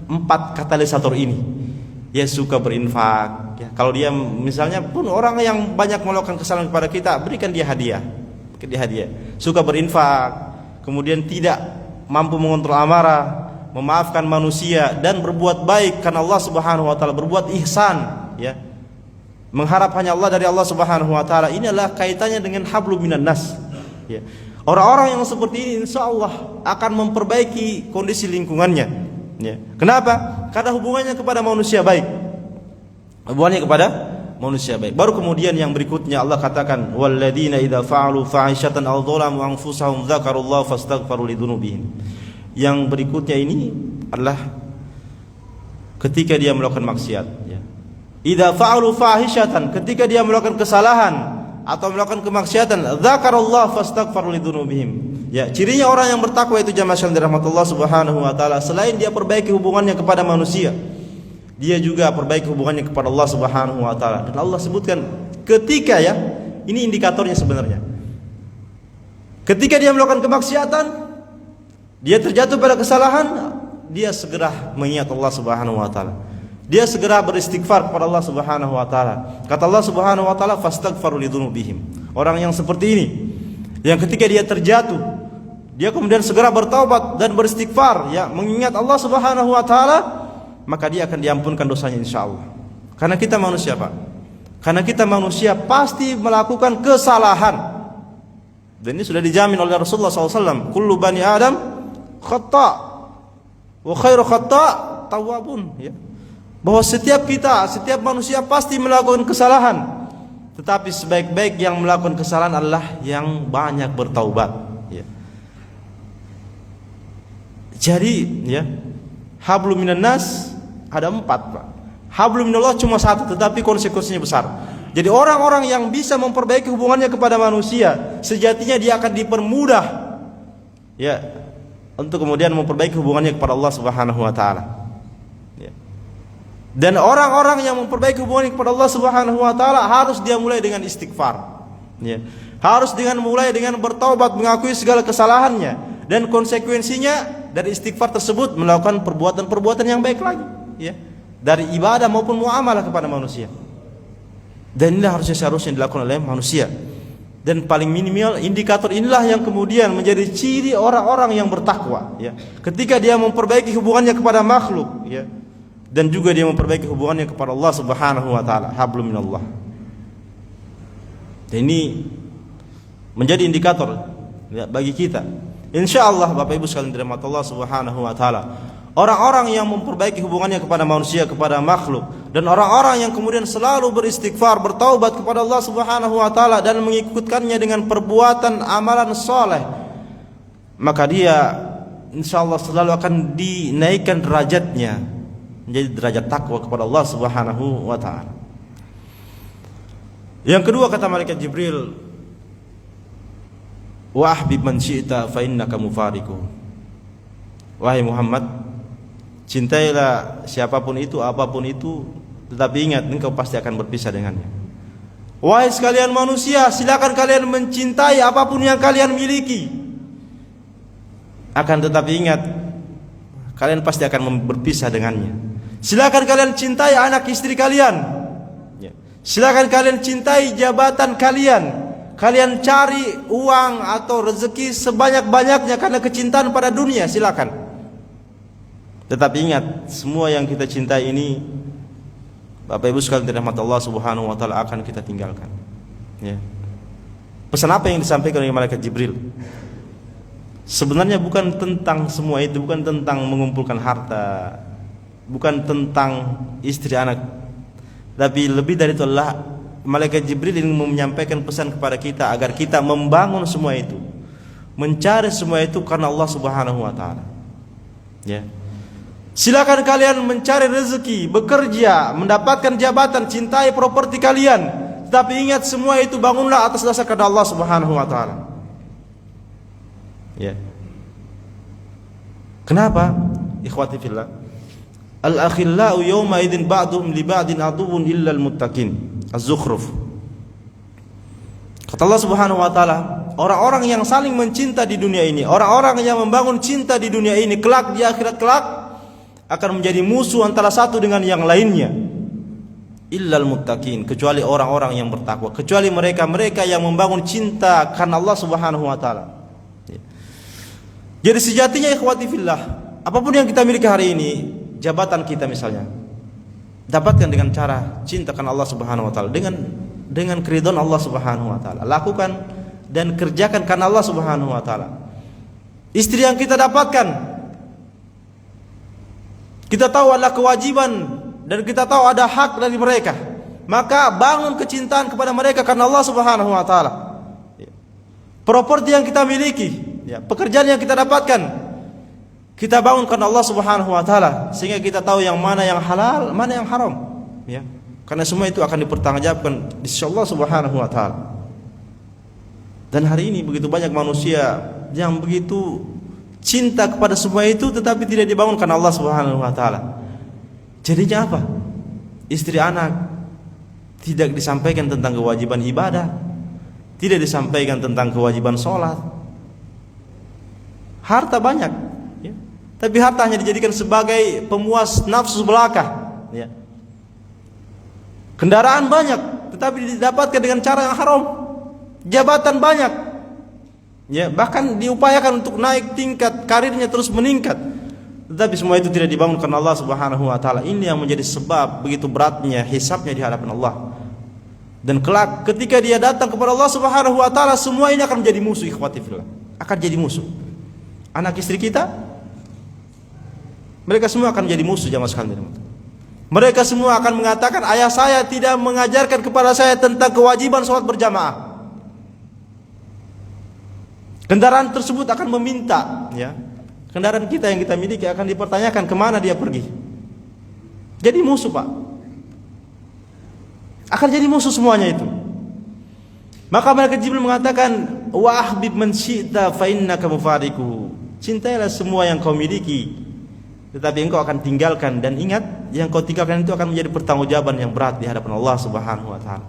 4 katalisator ini. Ya, suka berinfak, ya. Kalau dia misalnya pun orang yang banyak melakukan kesalahan kepada kita, berikan dia hadiah. Berikan dia hadiah. Suka berinfak, kemudian tidak mampu mengontrol amarah, memaafkan manusia dan berbuat baik karena Allah Subhanahu wa taala, berbuat ihsan, ya. Mengharap hanya Allah dari Allah Subhanahu wa taala. Ini adalah kaitannya dengan hablum minan nas, ya. Orang-orang yang seperti ini insyaallah akan memperbaiki kondisi lingkungannya, ya. Kenapa? Karena hubungannya kepada manusia baik. Hubungannya kepada manusia baik. Baru kemudian yang berikutnya Allah katakan walladzina idza fa'alu fa'ishatan aw dzalamu anfusahum dzakarullaha fastaghfiru lidzunubihim. Yang berikutnya ini adalah ketika dia melakukan maksiat, ya. Idza fa'alu fahishatan, ketika dia melakukan kesalahan atau melakukan kemaksiatan, dzakarullaha fastaghfiru lidzunubihim. Ya, cirinya orang yang bertakwa itu jamaah sekalian dirahmatullah Subhanahu wa taala, selain dia perbaiki hubungannya kepada manusia, dia juga perbaiki hubungannya kepada Allah Subhanahu wa taala. Dan Allah sebutkan ketika, ya, ini indikatornya sebenarnya. Ketika dia melakukan kemaksiatan, dia terjatuh pada kesalahan, dia segera mengingat Allah Subhanahu wa taala. Dia segera beristighfar kepada Allah Subhanahu wa taala. Kata Allah Subhanahu wa taala fastaghfiru lidzunubihim. Orang yang seperti ini, yang ketika dia terjatuh, dia kemudian segera bertaubat dan beristighfar, ya, mengingat Allah Subhanahu wa taala, maka dia akan diampunkan dosanya insyaallah. Karena kita manusia, Pak. Karena kita manusia pasti melakukan kesalahan. Dan ini sudah dijamin oleh Rasulullah SAW. Kullu bani Adam khata' wa khairu khata' tawwabun, ya. Bahwa setiap kita, setiap manusia pasti melakukan kesalahan. Tetapi sebaik-baik yang melakukan kesalahan adalah yang banyak bertaubat, ya. Jadi, ya, hablum minan nas ada 4, Pak. Hablum minallah cuma 1, tetapi konsekuensinya besar. Jadi orang-orang yang bisa memperbaiki hubungannya kepada manusia, sejatinya dia akan dipermudah, ya, untuk kemudian memperbaiki hubungannya kepada Allah Subhanahu wa taala, ya. Dan orang-orang yang memperbaiki hubungannya kepada Allah Subhanahu wa taala harus dia mulai dengan istighfar, ya. Harus mulai dengan bertaubat, mengakui segala kesalahannya, dan konsekuensinya dari istighfar tersebut melakukan perbuatan-perbuatan yang baik lagi, ya, dari ibadah maupun muamalah kepada manusia. Dan inilah seharusnya dilakukan oleh manusia. Dan paling minimal indikator inilah yang kemudian menjadi ciri orang-orang yang bertakwa, ya. Ketika dia memperbaiki hubungannya kepada makhluk, ya, dan juga dia memperbaiki hubungannya kepada Allah Subhanahu wa taala, hablum minallah. Dan ini menjadi indikator, ya, bagi kita. Insyaallah Bapak Ibu sekalian dirahmati Allah Subhanahu wa taala, orang-orang yang memperbaiki hubungannya kepada manusia, kepada makhluk, dan orang-orang yang kemudian selalu beristighfar, bertaubat kepada Allah Subhanahu wa taala dan mengikutkannya dengan perbuatan amalan soleh, maka dia insyaallah selalu akan dinaikkan derajatnya menjadi derajat takwa kepada Allah Subhanahu wa taala. Yang kedua kata malaikat Jibril, wa ahbib man syi'ta fa innaka mufariqu. Wahai Muhammad, cintailah siapapun itu, apapun itu, tetapi ingat engkau pasti akan berpisah dengannya. Wahai sekalian manusia, silakan kalian mencintai apapun yang kalian miliki, akan tetapi ingat kalian pasti akan berpisah dengannya. Silakan kalian cintai anak istri kalian, ya. Silakan kalian cintai jabatan kalian. Kalian cari uang atau rezeki sebanyak-banyaknya karena kecintaan pada dunia, silakan. Tetapi ingat, semua yang kita cintai ini, Bapak Ibu sekalian dirahmati Allah Subhanahu wa taala, akan kita tinggalkan, ya. Pesan apa yang disampaikan oleh malaikat Jibril? Sebenarnya bukan tentang semua itu, bukan tentang mengumpulkan harta, bukan tentang istri anak, tapi lebih dari itu adalah malaikat Jibril ingin menyampaikan pesan kepada kita agar kita membangun semua itu, mencari semua itu karena Allah Subhanahu wa taala, ya. Silakan kalian mencari rezeki, bekerja, mendapatkan jabatan, cintai properti kalian, tetapi ingat semua itu bangunlah atas dasar karena Allah Subhanahu wa taala, ya. Kenapa? Ikhwati fillah, al-akhillau yawma idzin ba'duhum li ba'din aduwwun illa al-muttaqin. Az-Zukhruf. Kata Allah Subhanahu wa taala, orang-orang yang saling mencinta di dunia ini, orang-orang yang membangun cinta di dunia ini, kelak di akhirat kelak akan menjadi musuh antara satu dengan yang lainnya. Illal muttaqin, kecuali orang-orang yang bertakwa, kecuali mereka-mereka yang membangun cinta karena Allah Subhanahu wa taala. Jadi sejatinya ikhwati fillah, apapun yang kita miliki hari ini, jabatan kita misalnya, dapatkan dengan cara cintakan Allah Subhanahu wa taala, dengan keridhaan Allah Subhanahu wa taala. Lakukan dan kerjakan karena Allah Subhanahu wa taala. Istri yang kita dapatkan, kita tahu adalah kewajiban dan kita tahu ada hak dari mereka. Maka bangun kecintaan kepada mereka karena Allah Subhanahu wa taala. Properti yang kita miliki, pekerjaan yang kita dapatkan, kita bangun karena Allah Subhanahu wa taala sehingga kita tahu yang mana yang halal, mana yang haram, ya. Karena semua itu akan dipertanggungjawabkan di sisi Allah Subhanahu wa taala. Dan hari ini begitu banyak manusia yang begitu cinta kepada semua itu tetapi tidak dibangun karena Allah Subhanahu wa taala. Jadinya apa? Istri, anak tidak disampaikan tentang kewajiban ibadah, tidak disampaikan tentang kewajiban sholat. Harta banyak, ya. Tapi harta hanya dijadikan sebagai pemuas nafsu belaka, ya. Kendaraan banyak, tetapi didapatkan dengan cara yang haram. Jabatan banyak, ya, bahkan diupayakan untuk naik tingkat karirnya terus meningkat, tetapi semua itu tidak dibangun karena Allah Subhanahu wa taala. Ini yang menjadi sebab begitu beratnya hisabnya di hadapan Allah. Dan kelak ketika dia datang kepada Allah Subhanahu wa taala, semua ini akan menjadi musuh, ikhwati fillah. Akan jadi musuh. Anak istri kita, mereka semua akan menjadi musuh jamaah sekalian. Mereka semua akan mengatakan, ayah saya tidak mengajarkan kepada saya tentang kewajiban sholat berjamaah. Kendaraan tersebut akan meminta, ya. Kendaraan kita yang kita miliki akan dipertanyakan kemana dia pergi. Jadi musuh, Pak. Akan jadi musuh semuanya itu. Maka malaikat Jibril mengatakan, wa ahbib man syi'ta fa innaka mufariquhu. Cintailah semua yang kau miliki, tetapi engkau akan tinggalkan, dan ingat yang kau tinggalkan itu akan menjadi pertanggungjawaban yang berat di hadapan Allah Subhanahu wa taala.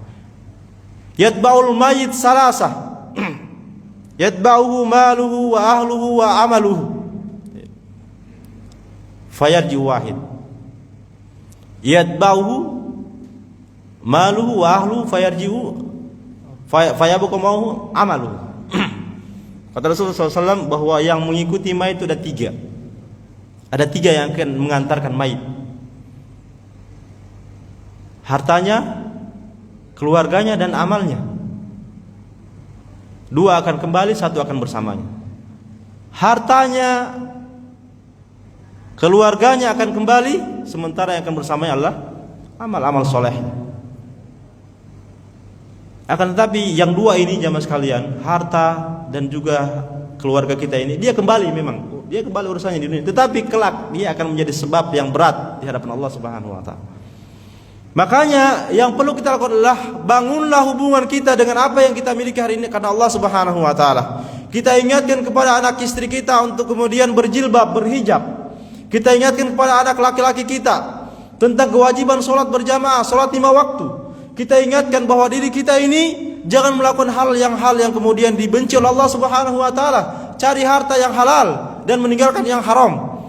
Yatba'ul mayyit salasah. Yatba'uhu maluhu wa ahluhu wa amaluhu. Fayarji wahid. Yatba'uhu maluhu wa ahluhu fayarji'u fayabqa ma'ahu amaluhu. Kata Rasulullah SAW bahwa yang mengikuti mayit itu ada tiga. Ada tiga yang akan mengantarkan mayit: hartanya, keluarganya, dan amalnya. Dua akan kembali, satu akan bersamanya. Hartanya, keluarganya akan kembali, sementara yang akan bersamanya adalah amal-amal soleh. Akan tetapi yang dua ini jamaah sekalian, harta dan juga keluarga kita ini, dia kembali, memang dia kembali urusannya di dunia, tetapi kelak dia akan menjadi sebab yang berat di hadapan Allah Subhanahu wa taala. Makanya yang perlu kita lakukan adalah bangunlah hubungan kita dengan apa yang kita miliki hari ini karena Allah Subhanahu wa taala. Kita ingatkan kepada anak istri kita untuk kemudian berjilbab, berhijab. Kita ingatkan kepada anak laki-laki kita tentang kewajiban sholat berjamaah, sholat 5 waktu. Kita ingatkan bahwa diri kita ini jangan melakukan hal yang kemudian dibenci oleh Allah Subhanahu wa taala. Cari harta yang halal dan meninggalkan yang haram.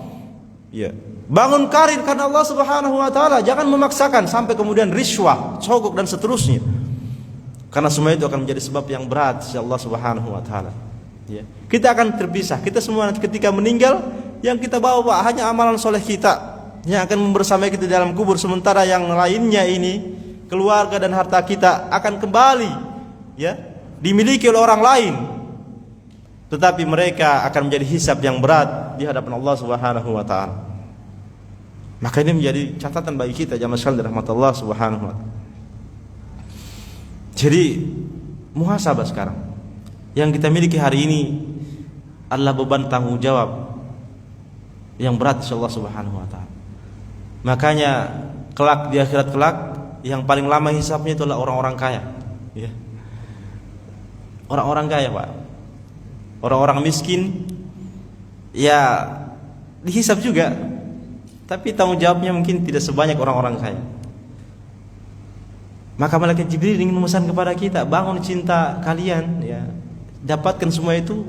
Ya. Bangun karir karena Allah Subhanahu wa taala, jangan memaksakan sampai kemudian riswah, sogok dan seterusnya. Karena semua itu akan menjadi sebab yang berat sisi Allah Subhanahu wa taala. Ya. Kita akan terpisah. Kita semua nanti ketika meninggal, yang kita bawa hanya amalan soleh kita yang akan membersamai kita dalam kubur, sementara yang lainnya ini, keluarga dan harta kita akan kembali, ya, dimiliki oleh orang lain. Tetapi mereka akan menjadi hisab yang berat di hadapan Allah Subhanahu wa taala. Maka ini menjadi catatan bagi kita jamaah sekalian rahmat Allah Subhanahu wa taala. Jadi muhasabah sekarang. Yang kita miliki hari ini adalah beban tanggung jawab yang berat di Allah Subhanahu wa taala. Makanya kelak di akhirat kelak yang paling lama hisabnya itu adalah orang-orang kaya, ya. Orang-orang kaya, Pak. Orang-orang miskin ya dihisab juga, tapi tanggung jawabnya mungkin tidak sebanyak orang-orang kaya. Maka malaikat Jibril ingin memesan kepada kita, bangun cinta kalian, ya. Dapatkan semua itu,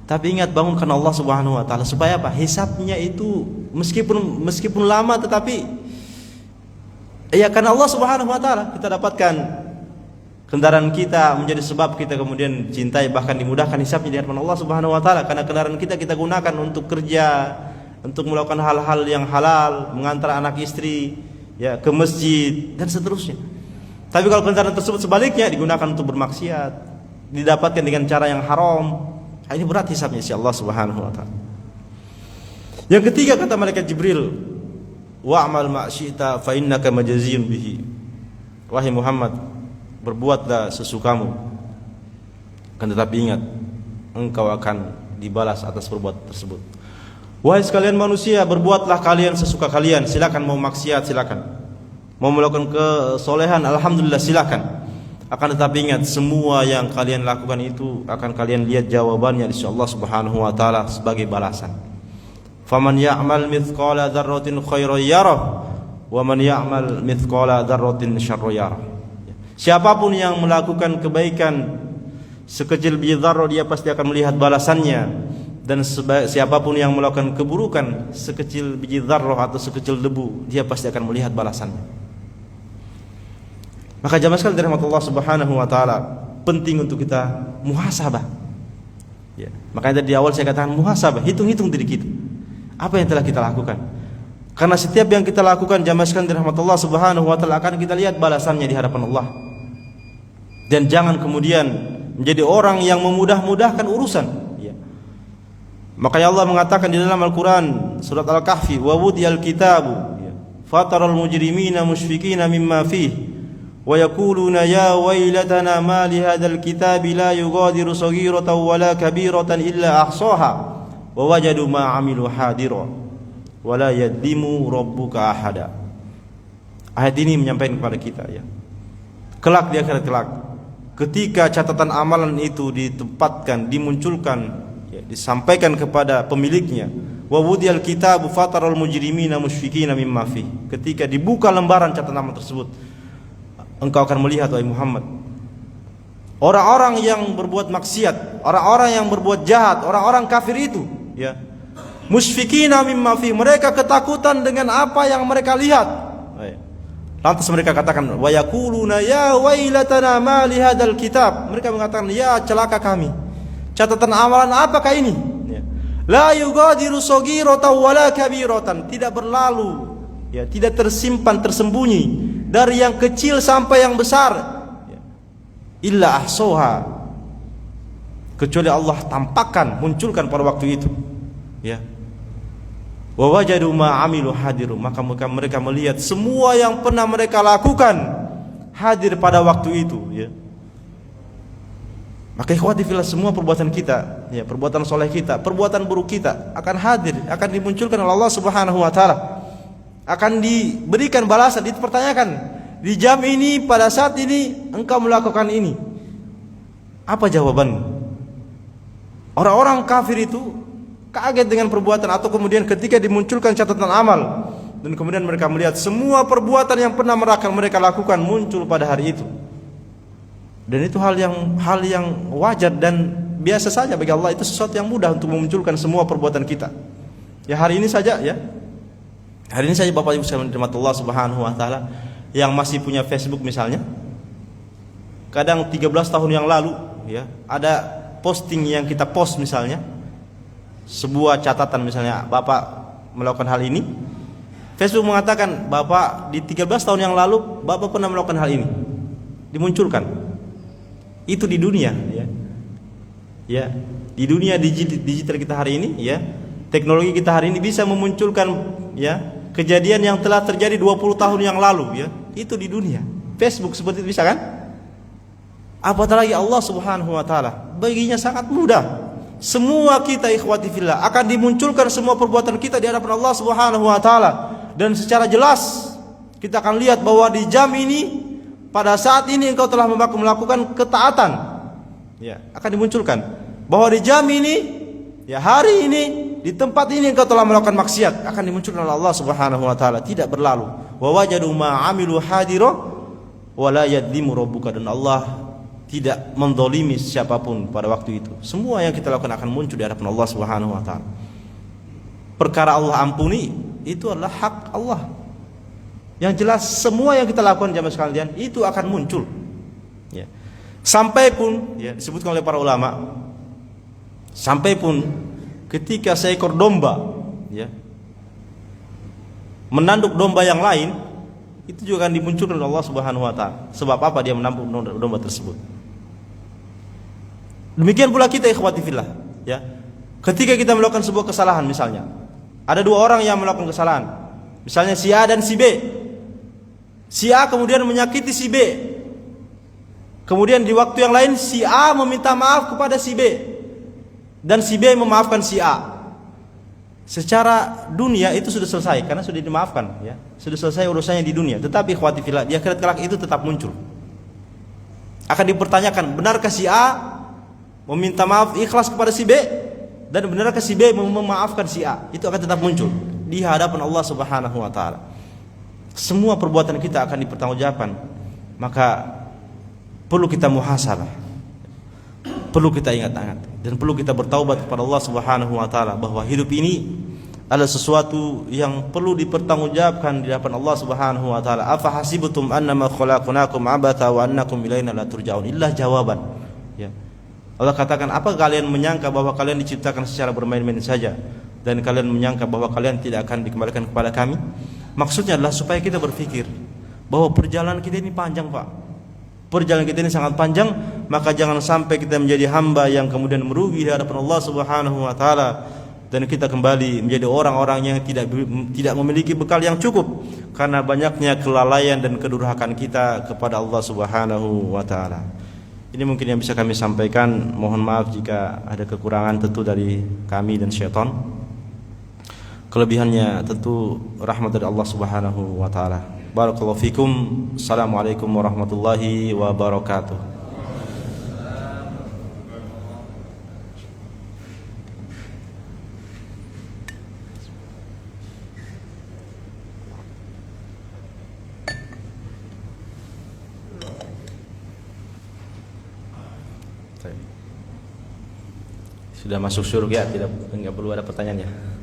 tapi ingat bangun karena Allah Subhanahu wa taala, supaya apa? Hisabnya itu meskipun lama, tetapi ya karena Allah Subhanahu wa taala kita dapatkan Kendaraan kita menjadi sebab kita kemudian cintai, bahkan dimudahkan hisabnya di hadapan Allah Subhanahu wa taala, karena kendaraan kita gunakan untuk kerja, untuk melakukan hal-hal yang halal, mengantar anak istri ya ke masjid dan seterusnya. Tapi kalau kendaraan tersebut sebaliknya digunakan untuk bermaksiat, didapatkan dengan cara yang haram, ini berat hisabnya insya Allah Subhanahu wa taala. Yang ketiga kata malaikat Jibril, wa'mal ma syi'ta fa innaka majaziyun bihi. Wahai Muhammad, berbuatlah sesukamu, akan tetapi ingat, engkau akan dibalas atas perbuatan tersebut. Wahai sekalian manusia, berbuatlah kalian sesuka kalian. Silakan mau maksiat silakan, mau melakukan kesolehan alhamdulillah silakan. Akan tetapi ingat, semua yang kalian lakukan itu akan kalian lihat jawabannya di sisi Allah Subhanahu wa taala sebagai balasan. Faman ya'mal mithqala dzarratin khairan yarah wa man ya'mal mithqala dzarratin syarran yarah. Siapapun yang melakukan kebaikan sekecil biji dzarrah, dia pasti akan melihat balasannya, dan siapapun yang melakukan keburukan sekecil biji dzarrah atau sekecil debu, dia pasti akan melihat balasannya. Maka jamaah sekalian dirahmati Allah Subhanahu wa taala, penting untuk kita muhasabah. Ya, makanya tadi di awal saya katakan muhasabah, hitung-hitung diri kita. Apa yang telah kita lakukan? Karena setiap yang kita lakukan jamaah sekalian dirahmati Allah Subhanahu wa taala akan kita lihat balasannya di hadapan Allah. Dan jangan kemudian menjadi orang yang memudah-mudahkan urusan ya. Makanya Allah mengatakan di dalam Al-Qur'an surat Al-Kahfi, wa wudiyal kitabu ya, fataral mujrimina musyfiqina mimma fihi wa yaquluna ya wailatana ma li hadzal kitabi la yughadiru saghiratan wala kabiratan illa ahsaha wa wajadu ma 'amilu hadira wa la yadlimu rabbuka ahada. Ayat ini menyampaikan kepada kita ya, kelak di akhirat kelak, ketika catatan amalan itu ditempatkan, dimunculkan ya, disampaikan kepada pemiliknya, wa wudiyal kitabu fataral mujrimina musyfiqina mimma fi, ketika dibuka lembaran catatan amalan tersebut, engkau akan melihat wahai Muhammad, orang-orang yang berbuat maksiat, orang-orang yang berbuat jahat, orang-orang kafir itu ya, musyfiqina mimma fi, mereka ketakutan dengan apa yang mereka lihat. Lantas mereka katakan, wa yaquluna ya wailatana ma li hadzal kitab, mereka mengatakan, ya celaka kami, catatan amalan apakah ini ya. La yughadiru saghiratan wala kabiratan, tidak berlalu ya, tidak tersimpan tersembunyi dari yang kecil sampai yang besar ya. Illa ahsoha, kecuali Allah tampakkan, munculkan pada waktu itu ya. Wa wajadu ma 'amilu hadiru, maka mereka melihat semua yang pernah mereka lakukan hadir pada waktu itu ya. Maka ikhwati fillah, semua perbuatan kita ya, perbuatan soleh kita, perbuatan buruk kita akan hadir, akan dimunculkan oleh Allah Subhanahu wa taala, akan diberikan balasan, dipertanyakan, di jam ini pada saat ini engkau melakukan ini, apa jawabanmu? Orang-orang kafir itu kaget dengan perbuatan, atau kemudian ketika dimunculkan catatan amal dan kemudian mereka melihat semua perbuatan yang pernah mereka lakukan muncul pada hari itu. Dan itu hal yang wajar dan biasa saja bagi Allah, itu sesuatu yang mudah untuk memunculkan semua perbuatan kita. Ya hari ini saja ya. Hari ini saja Bapak Ibu sekalian dirahmati Allah Subhanahu wa taala, yang masih punya Facebook misalnya, kadang 13 tahun yang lalu ya, ada posting yang kita post misalnya, sebuah catatan misalnya Bapak melakukan hal ini, Facebook mengatakan Bapak di 13 tahun yang lalu Bapak pernah melakukan hal ini, dimunculkan. Itu di dunia ya. Ya, di dunia digital kita hari ini ya, teknologi kita hari ini bisa memunculkan ya kejadian yang telah terjadi 20 tahun yang lalu ya. Itu di dunia. Facebook seperti itu bisa kan? Apatah lagi Allah Subhanahu wa taala, baginya sangat mudah. Semua kita ikhwati fillah akan dimunculkan semua perbuatan kita di hadapan Allah Subhanahu wa taala, dan secara jelas kita akan lihat bahwa di jam ini, pada saat ini engkau telah melakukan ketaatan ya, akan dimunculkan bahwa di jam ini ya, hari ini, di tempat ini engkau telah melakukan maksiat, akan dimunculkan oleh Allah Subhanahu wa taala, tidak berlalu. Wa wajadu ma 'amilu hadira wa la yadlimu rabbuka, dan Allah tidak mendolimi siapapun pada waktu itu. Semua yang kita lakukan akan muncul di hadapan Allah Subhanahu wa taala. Perkara Allah ampuni itu adalah hak Allah. Yang jelas semua yang kita lakukan jamaah sekalian itu akan muncul Ya. Sampai pun ya, disebutkan oleh para ulama, sampai pun ketika seekor domba ya, menanduk domba yang lain, itu juga akan dimunculkan oleh Allah Subhanahu wa taala. Sebab apa dia menanduk domba tersebut? Demikian pula kita ikhwati fillah ya. Ketika kita melakukan sebuah kesalahan, misalnya ada dua orang yang melakukan kesalahan, misalnya si A dan si B. Si A kemudian menyakiti si B. Kemudian di waktu yang lain si A meminta maaf kepada si B dan si B memaafkan si A. Secara dunia itu sudah selesai karena sudah dimaafkan ya. Sudah selesai urusannya di dunia. Tetapi ikhwati fillah, di akhirat kelak itu tetap muncul. Akan dipertanyakan, benarkah si A meminta maaf ikhlas kepada si B dan benarkah si B memaafkan si A? Itu akan tetap muncul di hadapan Allah Subhanahu wa taala. Semua perbuatan kita akan dipertanggungjawabkan. Maka perlu kita muhasabah, perlu kita ingat-ingat, dan perlu kita bertaubat kepada Allah Subhanahu wa taala bahwa hidup ini adalah sesuatu yang perlu dipertanggungjawabkan di hadapan Allah Subhanahu wa taala. Afa hasibtum annama khalaqnakum abatha wa annakum ilaina la turja'un? Illa jawaban. Ya. Allah katakan, apa kalian menyangka bahwa kalian diciptakan secara bermain-main saja dan kalian menyangka bahwa kalian tidak akan dikembalikan kepada kami? Maksudnya adalah supaya kita berpikir bahwa perjalanan kita ini panjang, Pak. Perjalanan kita ini sangat panjang, maka jangan sampai kita menjadi hamba yang kemudian merugi di hadapan Allah Subhanahu wa taala dan kita kembali menjadi orang-orang yang tidak memiliki bekal yang cukup karena banyaknya kelalaian dan kedurhakaan kita kepada Allah Subhanahu wa taala. Ini mungkin yang bisa kami sampaikan. Mohon maaf jika ada kekurangan tentu dari kami dan syaitan. Kelebihannya tentu rahmat dari Allah Subhanahu wa taala. Barakallahu fikum. Assalamualaikum warahmatullahi wabarakatuh. Sudah masuk surga, tidak perlu ada pertanyaannya.